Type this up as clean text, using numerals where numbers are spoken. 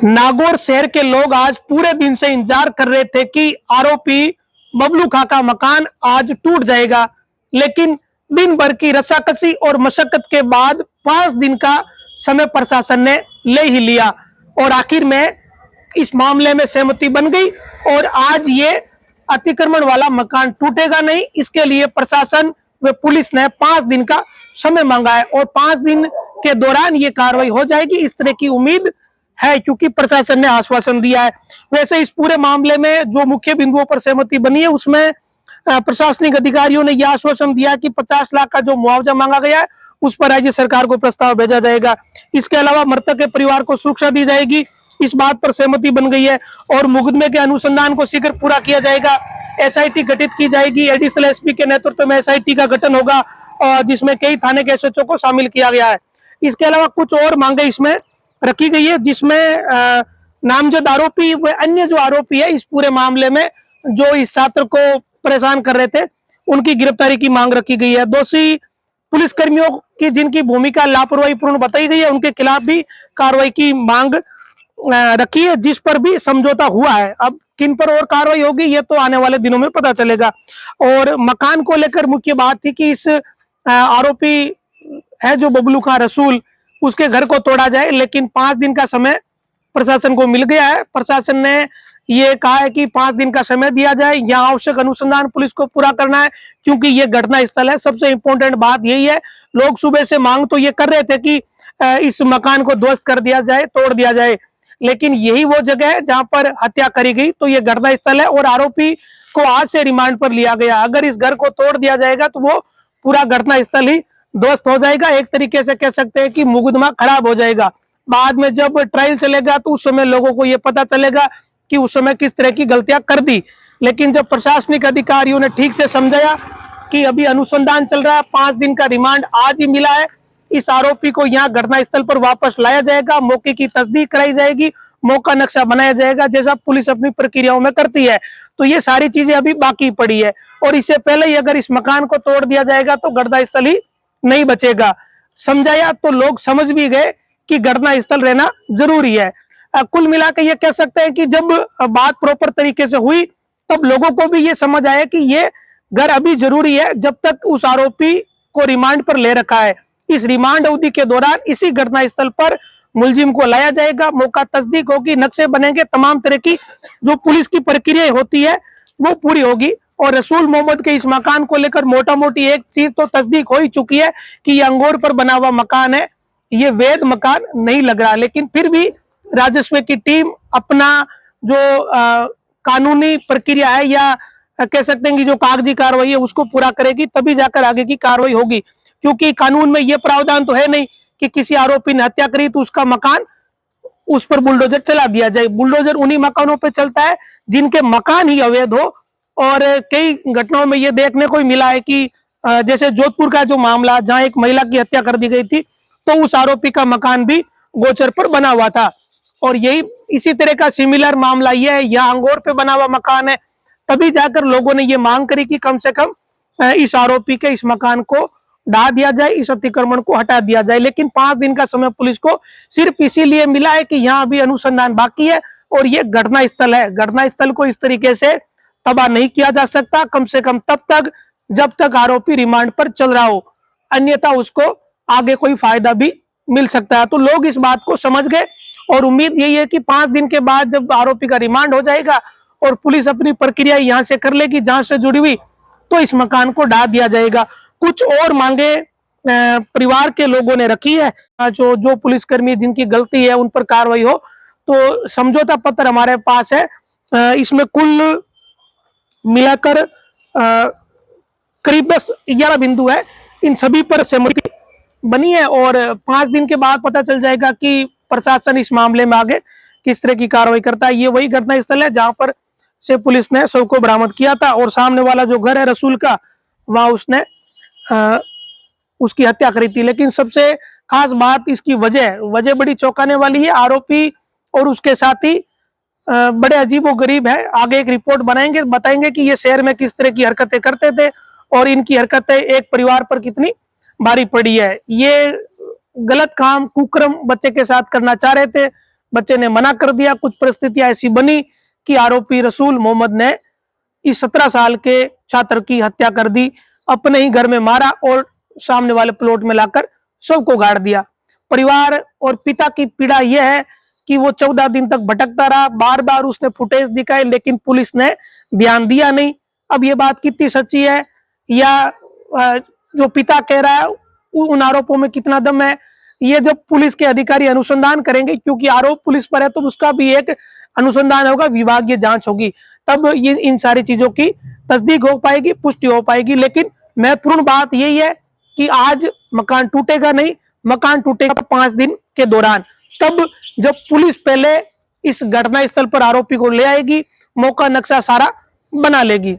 नागौर शहर के लोग आज पूरे दिन से इंतजार कर रहे थे कि आरोपी बबलू खां का मकान आज टूट जाएगा, लेकिन दिन भर की रस्साकसी और मशक्कत के बाद 5 दिन का समय प्रशासन ने ले ही लिया और आखिर में इस मामले में सहमति बन गई और आज ये अतिक्रमण वाला मकान टूटेगा नहीं। इसके लिए प्रशासन व पुलिस ने 5 दिन का समय मांगा है और 5 दिन के दौरान ये कार्रवाई हो जाएगी, इस तरह की उम्मीद है, क्योंकि प्रशासन ने आश्वासन दिया है। वैसे इस पूरे मामले में जो मुख्य बिंदुओं पर सहमति बनी है उसमें प्रशासनिक अधिकारियों ने यह आश्वासन दिया कि 50 लाख का जो मुआवजा मांगा गया है उस पर राज्य सरकार को प्रस्ताव भेजा जाएगा। इसके अलावा मृतक के परिवार को सुरक्षा दी जाएगी, इस बात पर सहमति बन गई है और मुकदमे के अनुसंधान को शीघ्र पूरा किया जाएगा। एसआईटी गठित की जाएगी, एडिशनल एसपी के नेतृत्व में एसआईटी का गठन होगा जिसमें कई थाने के एसएचओ को शामिल किया गया है। इसके अलावा कुछ और मांगे इसमें रखी गई है, जिसमें नामजद आरोपी व अन्य जो आरोपी है इस पूरे मामले में जो इस छात्र को परेशान कर रहे थे उनकी गिरफ्तारी की मांग रखी गई है। दोषी पुलिसकर्मियों की जिनकी भूमिका लापरवाहीपूर्ण बताई गई है उनके खिलाफ भी कार्रवाई की मांग रखी है, जिस पर भी समझौता हुआ है। अब किन पर और कार्रवाई होगी ये तो आने वाले दिनों में पता चलेगा। और मकान को लेकर मुख्य बात थी कि इस आरोपी है जो बबलू खां रसूल, उसके घर को तोड़ा जाए, लेकिन 5 दिन का समय प्रशासन को मिल गया है। प्रशासन ने ये कहा है कि 5 दिन का समय दिया जाए, यहाँ आवश्यक अनुसंधान पुलिस को पूरा करना है क्योंकि ये घटना स्थल है। सबसे इंपॉर्टेंट बात यही है, लोग सुबह से मांग तो ये कर रहे थे कि इस मकान को ध्वस्त कर दिया जाए, तोड़ दिया जाए, लेकिन यही वो जगह है जहां पर हत्या करी गई, तो ये घटना स्थल है और आरोपी को आज से रिमांड पर लिया गया। अगर इस घर को तोड़ दिया जाएगा तो वो पूरा घटना स्थल ही ध्वस्त हो जाएगा, एक तरीके से कह सकते हैं कि मुकदमा खराब हो जाएगा। बाद में जब ट्रायल चलेगा तो उस समय लोगों को ये पता चलेगा कि उस समय किस तरह की गलतियां कर दी, लेकिन जब प्रशासनिक अधिकारियों ने ठीक से समझाया कि अभी अनुसंधान चल रहा है, 5 दिन का रिमांड आज ही मिला है, इस आरोपी को यहाँ घटना स्थल पर वापस लाया जाएगा, मौके की तस्दीक कराई जाएगी, मौका नक्शा बनाया जाएगा जैसा पुलिस अपनी प्रक्रियाओं में करती है। तो ये सारी चीजें अभी बाकी पड़ी है और इससे पहले ही अगर इस मकान को तोड़ दिया जाएगा तो घटना स्थल ही नहीं बचेगा। समझाया तो लोग समझ भी गए कि घटना स्थल रहना जरूरी है। कुल मिलाकर ये कह सकते हैं कि जब बात प्रॉपर तरीके से हुई तब लोगों को भी ये समझ आया कि ये घर अभी जरूरी है जब तक उस आरोपी को रिमांड पर ले रखा है। इस रिमांड अवधि के दौरान इसी घटना स्थल पर मुलजिम को लाया जाएगा, मौका तस्दीक होगी, नक्शे बनेंगे, तमाम तरह की जो पुलिस की प्रक्रिया होती है वो पूरी होगी। और रसूल मोहम्मद के इस मकान को लेकर मोटा मोटी एक चीज तो तस्दीक हो ही चुकी है कि ये अंगोर पर बना हुआ मकान है, ये वैध मकान नहीं लग रहा, लेकिन फिर भी राजस्व की टीम अपना जो कानूनी प्रक्रिया है या कह सकते हैं कि जो कागजी कार्रवाई है उसको पूरा करेगी, तभी जाकर आगे की कार्रवाई होगी। क्योंकि कानून में ये प्रावधान तो है नहीं कि किसी आरोपी ने हत्या करी तो उसका मकान उस पर बुलडोजर चला दिया जाए। बुलडोजर उन्हीं मकानों पर चलता है जिनके मकान ही अवैध हो। और कई घटनाओं में ये देखने को मिला है कि जैसे जोधपुर का जो मामला जहां एक महिला की हत्या कर दी गई थी तो उस आरोपी का मकान भी गोचर पर बना हुआ था। और यही इसी तरह का सिमिलर मामला ये है, यहाँ अंगोर पे बना हुआ मकान है, तभी जाकर लोगों ने ये मांग करी कि कम से कम इस आरोपी के इस मकान को ढा दिया जाए, इस अतिक्रमण को हटा दिया जाए। लेकिन 5 दिन का समय पुलिस को सिर्फ इसीलिए मिला है कि यहाँ अभी अनुसंधान बाकी है और ये घटना स्थल है। घटना स्थल को इस तरीके से तबाह नहीं किया जा सकता, कम से कम तब तक जब तक आरोपी रिमांड पर चल रहा हो, अन्यथा उसको आगे कोई फायदा भी मिल सकता है। तो लोग इस बात को समझ गए और उम्मीद यही है कि 5 दिन के बाद जब आरोपी का रिमांड हो जाएगा और पुलिस अपनी प्रक्रिया यहाँ से कर लेगी जांच से जुड़ी हुई, तो इस मकान को ढा दिया जाएगा। कुछ और मांगे परिवार के लोगों ने रखी है, जो पुलिसकर्मी जिनकी गलती है उन पर कार्रवाई हो। तो समझौता पत्र हमारे पास है, इसमें कुल मिलाकर करीब 10-11 बिंदु है, इन सभी पर सहमति बनी है और 5 दिन के बाद पता चल जाएगा कि प्रशासन इस मामले में आगे किस तरह की कार्रवाई करता है। ये वही घटना स्थल है जहां पर से पुलिस ने शव को बरामद किया था और सामने वाला जो घर है रसूल का, वहां उसने उसकी हत्या करी थी। लेकिन सबसे खास बात इसकी वजह बड़ी चौंकाने वाली है। आरोपी और उसके साथी बड़े अजीबोगरीब है। आगे एक रिपोर्ट बनाएंगे, बताएंगे कि ये शहर में किस तरह की हरकतें करते थे और इनकी हरकतें एक परिवार पर कितनी भारी पड़ी है। ये गलत काम कुक्रम बच्चे के साथ करना चाह रहे थे, बच्चे ने मना कर दिया। कुछ परिस्थितियां ऐसी बनी कि आरोपी रसूल मोहम्मद ने इस 17 साल के छात्र की हत्या कर दी, अपने ही घर में मारा और सामने वाले प्लॉट में लाकर शव को गाड़ दिया। परिवार और पिता की पीड़ा यह है कि वो 14 दिन तक भटकता रहा, बार बार उसने फुटेज दिखाए लेकिन पुलिस ने ध्यान दिया नहीं। अब ये बात कितनी सच्ची है या जो पिता कह रहा है उन आरोपों में कितना दम है, ये जब पुलिस के अधिकारी अनुसंधान करेंगे, क्योंकि आरोप पुलिस पर है तो उसका भी एक अनुसंधान होगा, विभागीय जांच होगी, तब ये इन सारी चीजों की तस्दीक हो पाएगी, पुष्टि हो पाएगी। लेकिन महत्वपूर्ण बात यही है कि आज मकान टूटेगा नहीं, मकान टूटेगा 5 दिन के दौरान, तब जब पुलिस पहले इस घटना स्थल पर आरोपी को ले आएगी, मौका नक्शा सारा बना लेगी।